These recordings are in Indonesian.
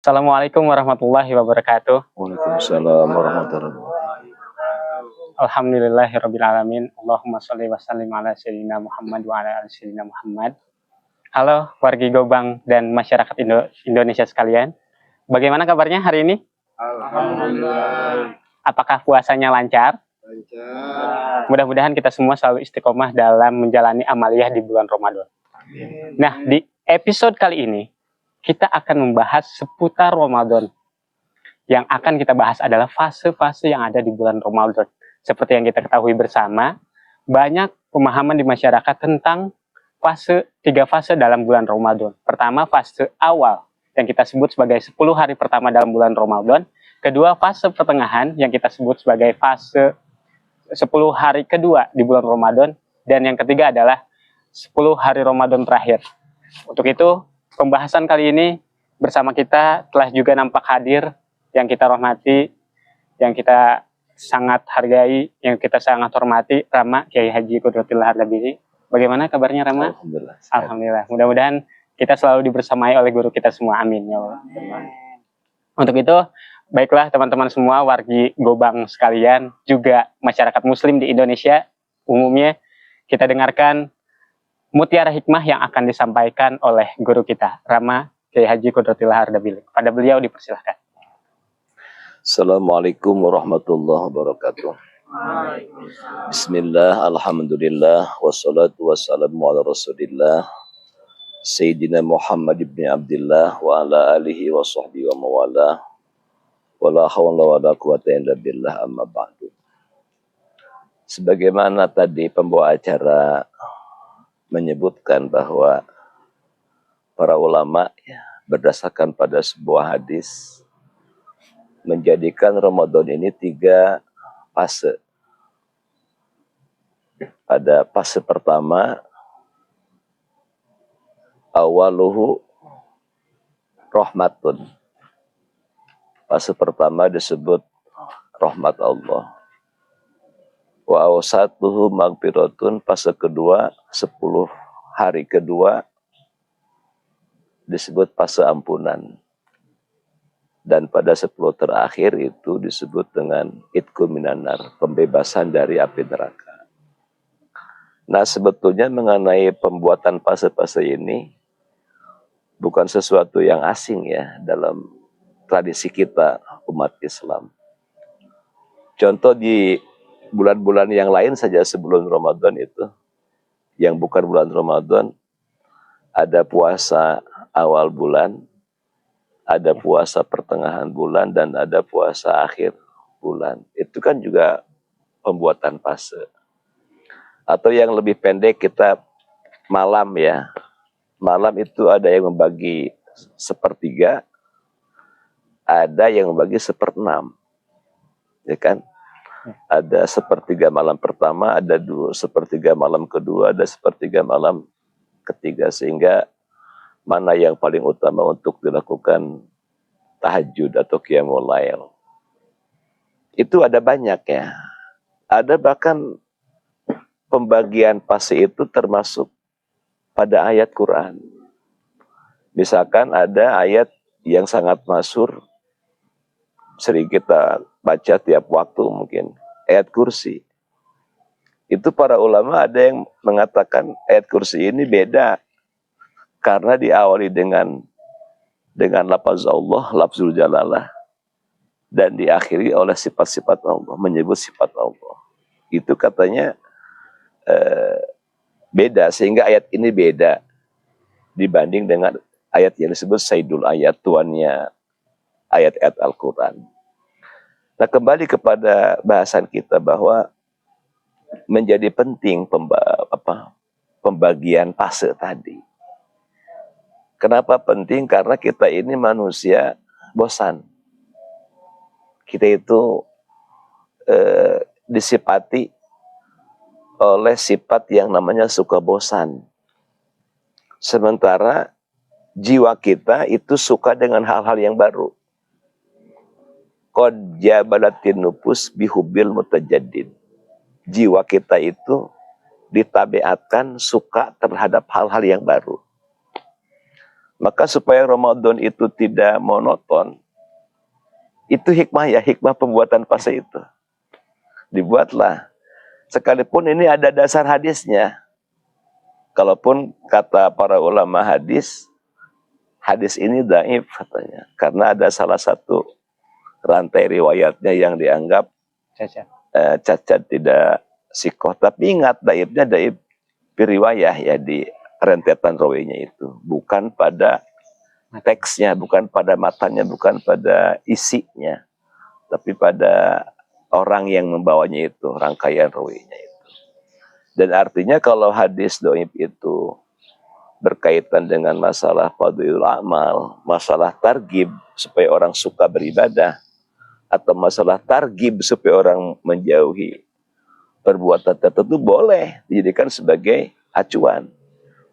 Assalamualaikum warahmatullahi wabarakatuh. Waalaikumsalam warahmatullahi wabarakatuh. Alhamdulillahirrabbilalamin. Allahumma sholli wa sallim ala sayyidina Muhammad wa ala ali sayyidina Muhammad. Halo wargi Gobang dan masyarakat Indonesia sekalian. Bagaimana kabarnya hari ini? Alhamdulillah. Apakah puasanya lancar? Lancar. Mudah-mudahan kita semua selalu istiqomah dalam menjalani amaliyah di bulan Ramadan. Nah, di episode kali ini kita akan membahas seputar Ramadan. Yang akan kita bahas adalah fase-fase yang ada di bulan Ramadan. Seperti yang kita ketahui bersama, banyak pemahaman di masyarakat tentang tiga fase dalam bulan Ramadan. Pertama, fase awal yang kita sebut sebagai 10 hari pertama dalam bulan Ramadan. Kedua, fase pertengahan yang kita sebut sebagai fase 10 hari kedua di bulan Ramadan. Dan yang ketiga adalah 10 hari Ramadan terakhir. Untuk itu, pembahasan kali ini bersama kita telah juga nampak hadir yang kita hormati, yang kita sangat hargai, yang kita sangat hormati, Rama Kiai Haji Qudratillah Ardabili. Bagaimana kabarnya Rama? Alhamdulillah. Alhamdulillah. Mudah-mudahan kita selalu dibersamai oleh guru kita semua. Amin ya Allah. Untuk itu, baiklah teman-teman semua, wargi Gobang sekalian, juga masyarakat Muslim di Indonesia umumnya, kita dengarkan mutiara hikmah yang akan disampaikan oleh guru kita, Rama Kiai Haji Qudratillah Ardabili. Pada beliau dipersilahkan. Assalamualaikum warahmatullahi wabarakatuh. Bismillah, alhamdulillah, wassalatu wassalamu ala rasulillah Sayyidina Muhammad ibn Abdillah wa ala alihi wa sahbihi wa mawala wa la hawla wa la quwata illa billah, amma ba'du. Sebagaimana tadi pembawa acara menyebutkan bahwa para ulama berdasarkan pada sebuah hadis menjadikan Ramadan ini 3 fase. Pada fase pertama, awaluhu rahmatun. Fase pertama disebut rahmat Allah. Wa awsatuhu magfiratun. Fase kedua, 10 hari kedua disebut fase ampunan. Dan pada 10 terakhir itu disebut dengan itqu minanar, pembebasan dari api neraka. Nah, sebetulnya mengenai pembuatan fase-fase ini bukan sesuatu yang asing ya dalam tradisi kita umat Islam. Contoh di bulan-bulan yang lain saja sebelum Ramadan itu, yang bukan bulan Ramadan, ada puasa awal bulan, ada puasa pertengahan bulan, dan ada puasa akhir bulan. Itu kan juga pembuatan fase. Atau yang lebih pendek kita malam ya. Malam itu ada yang membagi 1/3, ada yang membagi 1/6. Ya kan? Ada 1/3 malam pertama, ada 1/3 malam kedua, ada 1/3 malam ketiga. Sehingga mana yang paling utama untuk dilakukan tahajud atau qiyamul lail. Itu ada banyak ya. Ada bahkan pembagian fase itu termasuk pada ayat Quran. Misalkan ada ayat yang sangat masyhur, sering kita baca tiap waktu mungkin, ayat kursi. Itu para ulama ada yang mengatakan ayat kursi ini beda karena diawali dengan lafaz Allah, lafzul jalalah, dan diakhiri oleh sifat-sifat Allah, menyebut sifat Allah. Itu katanya beda, sehingga ayat ini beda dibanding dengan ayat yang disebut Sayyidul Ayat, tuannya ayat-ayat Al-Quran. Nah, kembali kepada bahasan kita bahwa menjadi penting pembagian fase tadi. Kenapa penting? Karena kita ini manusia bosan. Kita itu disifati oleh sifat yang namanya suka bosan. Sementara jiwa kita itu suka dengan hal-hal yang baru. Qad jabalatin nufus bihubil mutajaddid. Jiwa kita itu ditabiatkan suka terhadap hal-hal yang baru. Maka supaya Ramadan itu tidak monoton, itu hikmah ya, hikmah pembuatan fase itu. Dibuatlah. Sekalipun ini ada dasar hadisnya. Kalaupun kata para ulama hadis, hadis ini dhaif katanya. Karena ada salah satu rantai riwayatnya yang dianggap Cacat. cacat, tidak sikoh. Tapi ingat, dhaifnya dhaif riwayah ya, di rentetan rawinya itu. Bukan pada teksnya, bukan pada matanya, bukan pada isinya. Tapi pada orang yang membawanya itu, rangkaian rawinya itu. Dan artinya kalau hadis dhaif itu berkaitan dengan masalah fadhilul amal, masalah targib supaya orang suka beribadah, atau masalah targib supaya orang menjauhi perbuatan tertentu, boleh dijadikan sebagai acuan,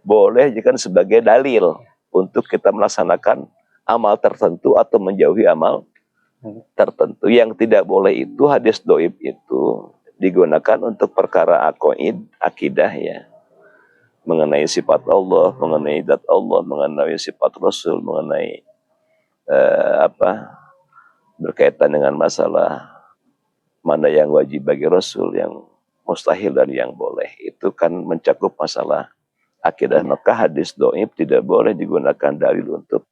boleh dijadikan sebagai dalil untuk kita melaksanakan amal tertentu atau menjauhi amal tertentu. Yang tidak boleh itu hadis dhaif itu digunakan untuk perkara aqaid, akidah ya, mengenai sifat Allah, mengenai zat Allah, mengenai sifat Rasul, mengenai berkaitan dengan masalah mana yang wajib bagi Rasul, yang mustahil dan yang boleh. Itu kan mencakup masalah akidah. Maka hadis dhaif tidak boleh digunakan dalil untuk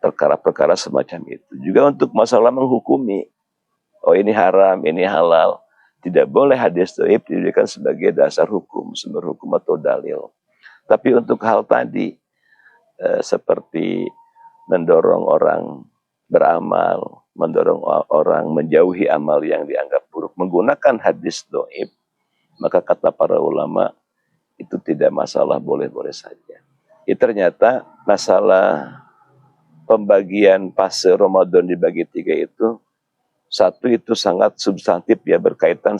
perkara-perkara semacam itu. Juga untuk masalah menghukumi, oh ini haram, ini halal, tidak boleh hadis dhaif dijadikan sebagai dasar hukum, sumber hukum atau dalil. Tapi untuk hal tadi, seperti mendorong orang beramal, mendorong orang menjauhi amal yang dianggap buruk, menggunakan hadis dhaif, maka kata para ulama itu tidak masalah, boleh-boleh saja. Ternyata masalah pembagian fase Ramadan dibagi 3 itu, satu itu sangat substantif ya, berkaitan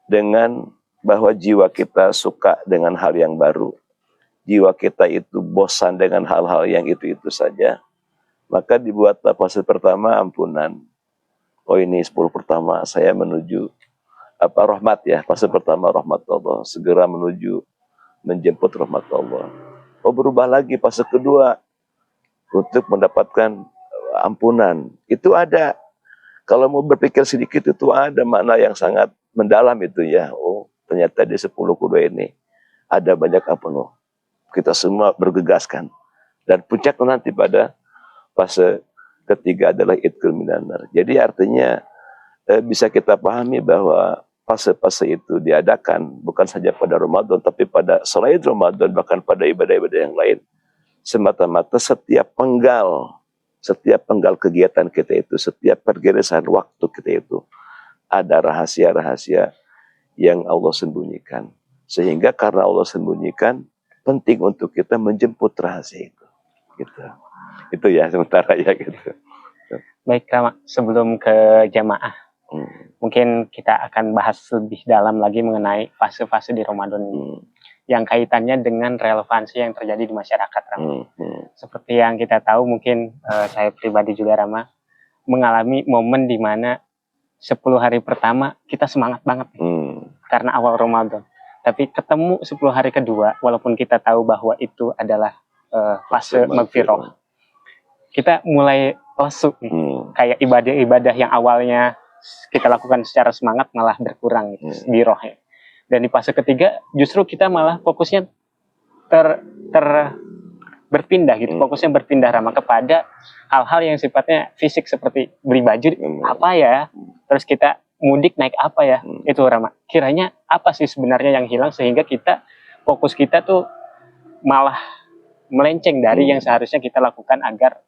dengan bahwa jiwa kita suka dengan hal yang baru. Jiwa kita itu bosan dengan hal-hal yang itu-itu saja. Maka dibuatlah fase pertama ampunan. Oh ini 10 pertama saya menuju rahmat ya. Fase pertama rahmat Allah. Segera menuju menjemput rahmat Allah. Oh berubah lagi fase kedua untuk mendapatkan ampunan. Itu ada. Kalau mau berpikir sedikit itu ada makna yang sangat mendalam itu ya. Oh ternyata di 10 kedua ini ada banyak ampunan. Kita semua bergegaskan. Dan puncaknya nanti pada fase ketiga adalah idkhul minan nar. Jadi artinya bisa kita pahami bahwa fase-fase itu diadakan bukan saja pada Ramadan, tapi pada selain Ramadan, bahkan pada ibadah-ibadah yang lain. Semata-mata setiap penggal kegiatan kita itu, setiap pergerakan waktu kita itu, ada rahasia-rahasia yang Allah sembunyikan. Sehingga karena Allah sembunyikan, penting untuk kita menjemput rahasia itu. Gitu. Itu ya sementara ya gitu. Baik Rama, sebelum ke jamaah, mungkin kita akan bahas lebih dalam lagi mengenai fase-fase di Ramadan ini. Yang kaitannya dengan relevansi yang terjadi di masyarakat, Rama. Seperti yang kita tahu, mungkin saya pribadi juga, Rama, mengalami momen di mana 10 hari pertama kita semangat banget karena awal Ramadan. Tapi ketemu 10 hari kedua, walaupun kita tahu bahwa itu adalah fase maghfirah, kita mulai lesu nih. Kayak ibadah-ibadah yang awalnya kita lakukan secara semangat malah berkurang gitu, di rohnya. Dan di fase ketiga justru kita malah fokusnya berpindah gitu, fokusnya berpindah Rama kepada hal-hal yang sifatnya fisik seperti beli baju apa ya, terus kita mudik naik apa ya, itu Rama. Kiranya apa sih sebenarnya yang hilang sehingga fokus kita tuh malah melenceng dari yang seharusnya kita lakukan agar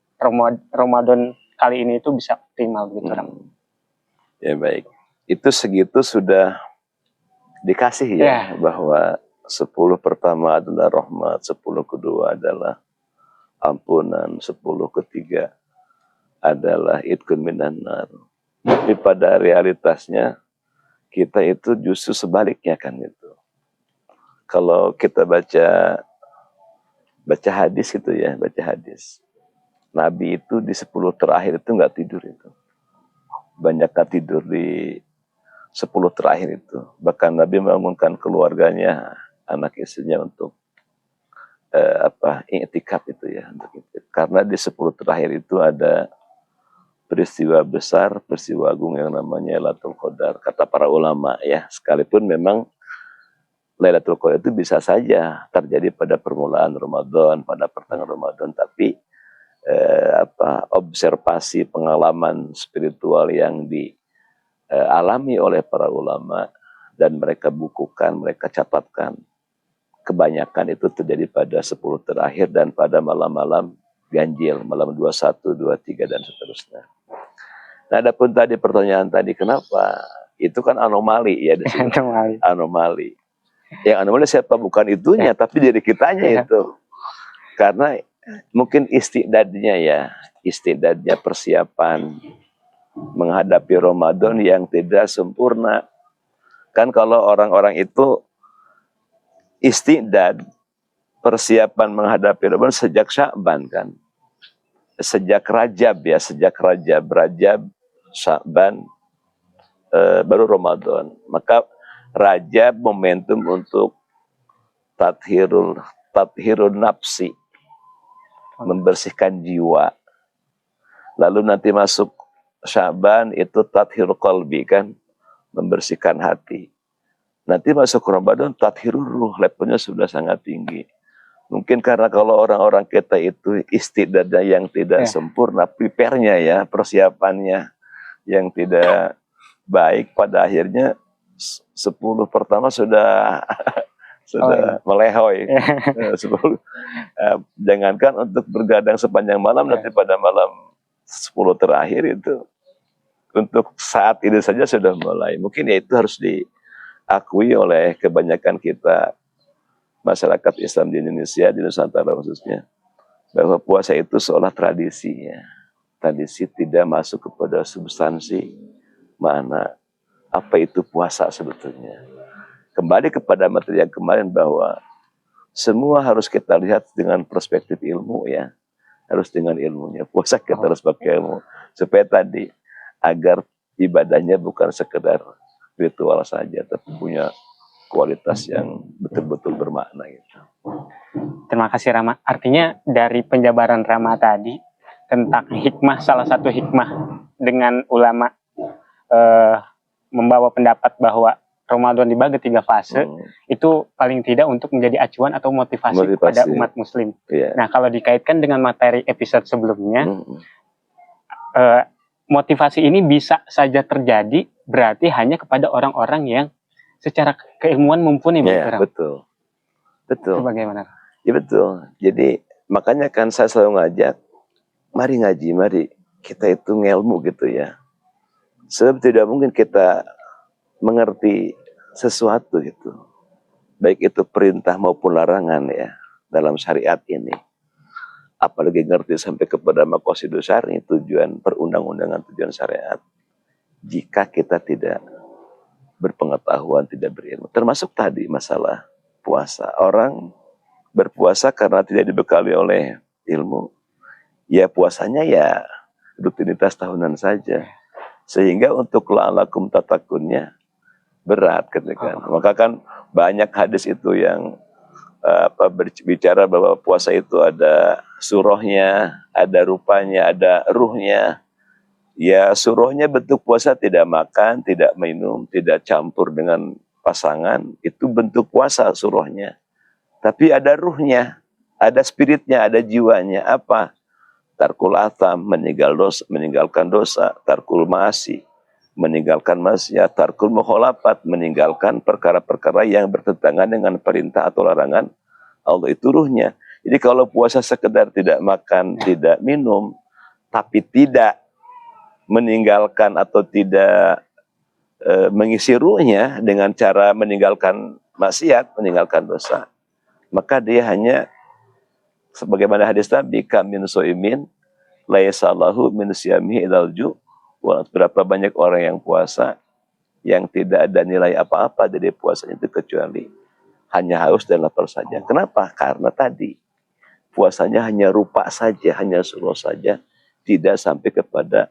Ramadan kali ini itu bisa optimal gitu Rama. Ya baik, itu segitu sudah dikasih ya, bahwa 10 pertama adalah rahmat, 10 kedua adalah ampunan, 10 ketiga adalah idkhul minan nar. Tapi pada realitasnya kita itu justru sebaliknya kan itu. Kalau kita baca hadis itu ya, baca hadis. Nabi itu di 10 terakhir itu nggak tidur itu. Banyak tidur di 10 terakhir itu. Bahkan Nabi membangunkan keluarganya, anak istrinya untuk i'tikaf itu ya, untuk i'tikaf. Karena di 10 terakhir itu ada peristiwa besar, peristiwa agung yang namanya Lailatul Qadar. Kata para ulama ya, sekalipun memang Lailatul Qadar itu bisa saja terjadi pada permulaan Ramadan, pada pertengahan Ramadan, tapi observasi pengalaman spiritual yang dialami oleh para ulama dan mereka bukukan, mereka catatkan, kebanyakan itu terjadi pada 10 terakhir dan pada malam-malam ganjil, malam 21, 23 dan seterusnya. Nah, adapun tadi pertanyaan tadi kenapa? Itu kan anomali ya, anomali. Yang anomali siapa? Bukan itunya, tapi diri kitanya itu. Karena mungkin istidadnya persiapan menghadapi Ramadan yang tidak sempurna. Kan kalau orang-orang itu istidad persiapan menghadapi Ramadan sejak Sya'ban kan. Sejak Rajab ya, Rajab, Sya'ban, baru Ramadan. Maka Rajab momentum untuk tathirul nafsi, membersihkan jiwa. Lalu nanti masuk Sya'ban itu tathirul qalbi kan, membersihkan hati. Nanti masuk Ramadan tathirul ruh, levelnya sudah sangat tinggi. Mungkin karena kalau orang-orang kita itu istidadnya yang tidak sempurna, prepare-nya ya, persiapannya yang tidak baik, pada akhirnya 10 pertama sudah melehoy. 10 jangankan untuk bergadang sepanjang malam, nanti pada malam 10 terakhir itu untuk saat ini saja sudah mulai. Mungkin ya itu harus diakui oleh kebanyakan kita masyarakat Islam di Indonesia, di Nusantara khususnya, bahwa puasa itu seolah tradisi ya. Tradisi tidak masuk kepada substansi mana apa itu puasa sebetulnya. Kembali kepada materi yang kemarin bahwa semua harus kita lihat dengan perspektif ilmu ya. Harus dengan ilmunya. Puasa kita harus pakai ilmu. Supaya tadi, agar ibadahnya bukan sekedar ritual saja, tapi punya kualitas yang betul-betul bermakna gitu. Terima kasih Rama. Artinya dari penjabaran Rama tadi tentang hikmah, salah satu hikmah dengan ulama membawa pendapat bahwa Ramadan dibagi 3 fase, itu paling tidak untuk menjadi acuan atau motivasi kepada umat muslim. Nah, kalau dikaitkan dengan materi episode sebelumnya, motivasi ini bisa saja terjadi berarti hanya kepada orang-orang yang secara keilmuan mumpuni. Betul. Itu bagaimana? Ya betul. Jadi makanya kan saya selalu ngajak, mari ngaji, mari kita itu ngelmu gitu ya. Sebab tidak mungkin kita mengerti sesuatu gitu, baik itu perintah maupun larangan ya dalam syariat ini. Apalagi ngerti sampai kepada maqasidus syar'i, tujuan perundang-undangan, tujuan syariat, jika kita tidak berpengetahuan, tidak berilmu. Termasuk tadi masalah puasa. Orang berpuasa karena tidak dibekali oleh ilmu, ya puasanya ya rutinitas tahunan saja. Sehingga untuk la'alakum tatakunnya berat ketika. Maka kan banyak hadis itu yang berbicara bahwa puasa itu ada surahnya, ada rupanya, ada ruhnya. Ya surahnya bentuk puasa, tidak makan, tidak minum, tidak campur dengan pasangan, itu bentuk puasa surahnya. Tapi ada ruhnya, ada spiritnya, ada jiwanya. Apa? Tarkul atham, meninggalkan dosa, tarkul ma'asi, meninggalkan maksiat, tarkul mukhalafat, meninggalkan perkara-perkara yang bertentangan dengan perintah atau larangan Allah, itu ruhnya. Jadi kalau puasa sekedar tidak makan, tidak minum, tapi tidak meninggalkan atau tidak mengisi ruhnya dengan cara meninggalkan maksiat, meninggalkan dosa, maka dia hanya sebagaimana hadis Nabi, kamin soimin laisalahu min siyamihi ilal ju'. Berapa banyak orang yang puasa yang tidak ada nilai apa-apa dari puasanya itu kecuali hanya haus dan lapar saja. Kenapa? Karena tadi puasanya hanya rupa saja, hanya surah saja, tidak sampai kepada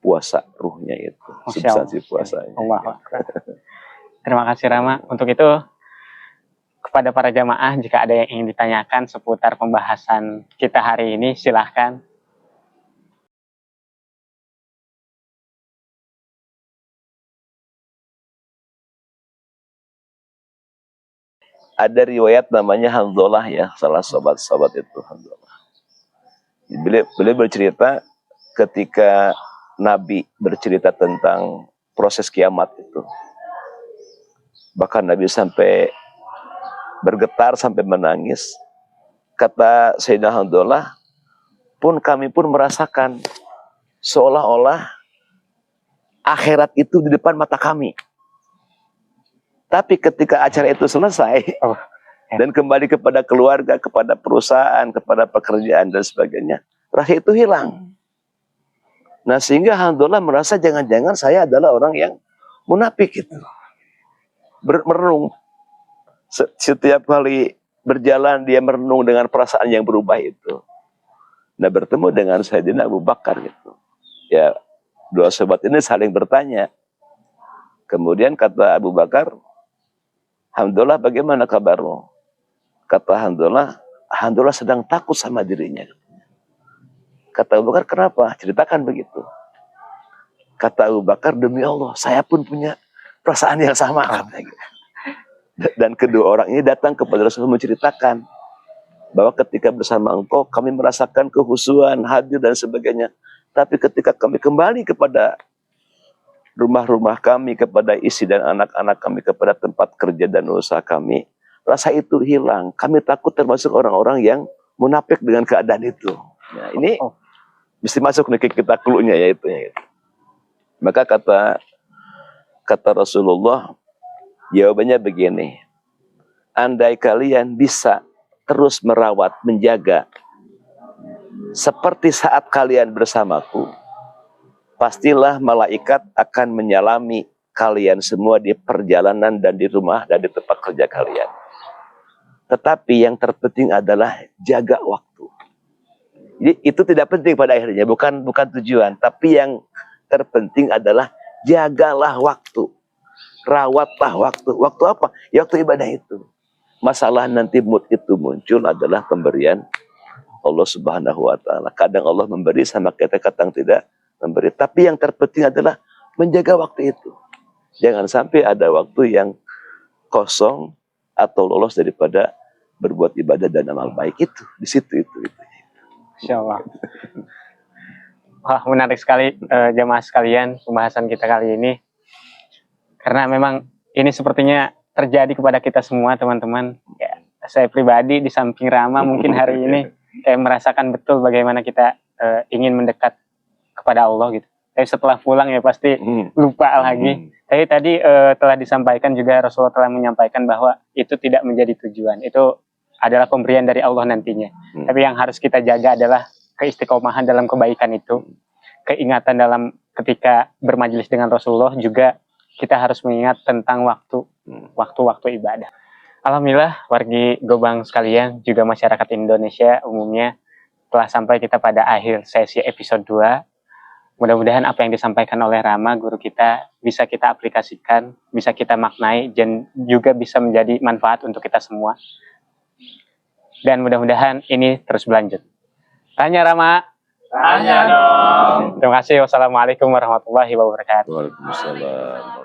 puasa ruhnya itu, substansi puasanya. Allah. Terima kasih Rama. Untuk itu kepada para jamaah, jika ada yang ingin ditanyakan seputar pembahasan kita hari ini, silahkan. Ada riwayat namanya Hanzalah ya, salah sobat-sobat itu Hanzalah. Beliau bercerita ketika Nabi bercerita tentang proses kiamat itu. Bahkan Nabi sampai bergetar, sampai menangis. Kata Sayyidina Hanzalah, kami pun merasakan seolah-olah akhirat itu di depan mata kami. Tapi ketika acara itu selesai dan kembali kepada keluarga, kepada perusahaan, kepada pekerjaan dan sebagainya, rasa itu hilang. Nah, sehingga Hanzalah merasa jangan-jangan saya adalah orang yang munafik gitu. Merenung. Setiap kali berjalan dia merenung dengan perasaan yang berubah itu. Nah, bertemu dengan Sayyidina Abu Bakar gitu. Ya, dua sahabat ini saling bertanya. Kemudian kata Abu Bakar, Hanzalah, bagaimana kabarmu? Kata Hanzalah sedang takut sama dirinya. Kata Abu Bakar, kenapa? Ceritakan begitu. Kata Abu Bakar, demi Allah, saya pun punya perasaan yang sama. Katanya. Dan kedua orang ini datang kepada Rasulullah menceritakan bahwa ketika bersama engkau, kami merasakan kehusuan, hadir dan sebagainya. Tapi ketika kami kembali kepada rumah-rumah kami, kepada istri dan anak-anak kami, kepada tempat kerja dan usaha kami, rasa itu hilang. Kami takut termasuk orang-orang yang munafik dengan keadaan itu. Nah, ini mesti masuk nih kita klunya ya itu. Maka kata Rasulullah, jawabannya begini. Andai kalian bisa terus merawat, menjaga seperti saat kalian bersamaku, pastilah malaikat akan menyalami kalian semua di perjalanan dan di rumah dan di tempat kerja kalian. Tetapi yang terpenting adalah jaga waktu. Jadi itu tidak penting pada akhirnya, bukan tujuan. Tapi yang terpenting adalah jagalah waktu. Rawatlah waktu. Waktu apa? Ya, waktu ibadah itu. Masalah nanti mood itu muncul adalah pemberian Allah Subhanahu wa Ta'ala. Kadang Allah memberi sama kita, kadang tidak memberi. Tapi yang terpenting adalah menjaga waktu itu. Jangan sampai ada waktu yang kosong atau lolos daripada berbuat ibadah dan amal baik itu. Di situ itu. Insya Allah. Wah, menarik sekali jamaah sekalian pembahasan kita kali ini. Karena memang ini sepertinya terjadi kepada kita semua, teman-teman. Ya, saya pribadi di samping Rama mungkin hari ini kayak merasakan betul bagaimana kita ingin mendekat kepada Allah gitu. Tapi setelah pulang ya pasti lupa lagi. Tapi tadi telah disampaikan juga, Rasulullah telah menyampaikan bahwa itu tidak menjadi tujuan. Itu adalah pemberian dari Allah nantinya. Tapi yang harus kita jaga adalah keistiqomahan dalam kebaikan itu. Keingatan dalam ketika bermajelis dengan Rasulullah, juga kita harus mengingat tentang waktu-waktu ibadah. Alhamdulillah, wargi Gobang sekalian, juga masyarakat Indonesia umumnya, telah sampai kita pada akhir sesi episode 2. Mudah-mudahan apa yang disampaikan oleh Rama, guru kita, bisa kita aplikasikan, bisa kita maknai, dan juga bisa menjadi manfaat untuk kita semua. Dan mudah-mudahan ini terus berlanjut. Tanya Rama. Tanya dong. Terima kasih. Wassalamualaikum warahmatullahi wabarakatuh. Waalaikumsalam.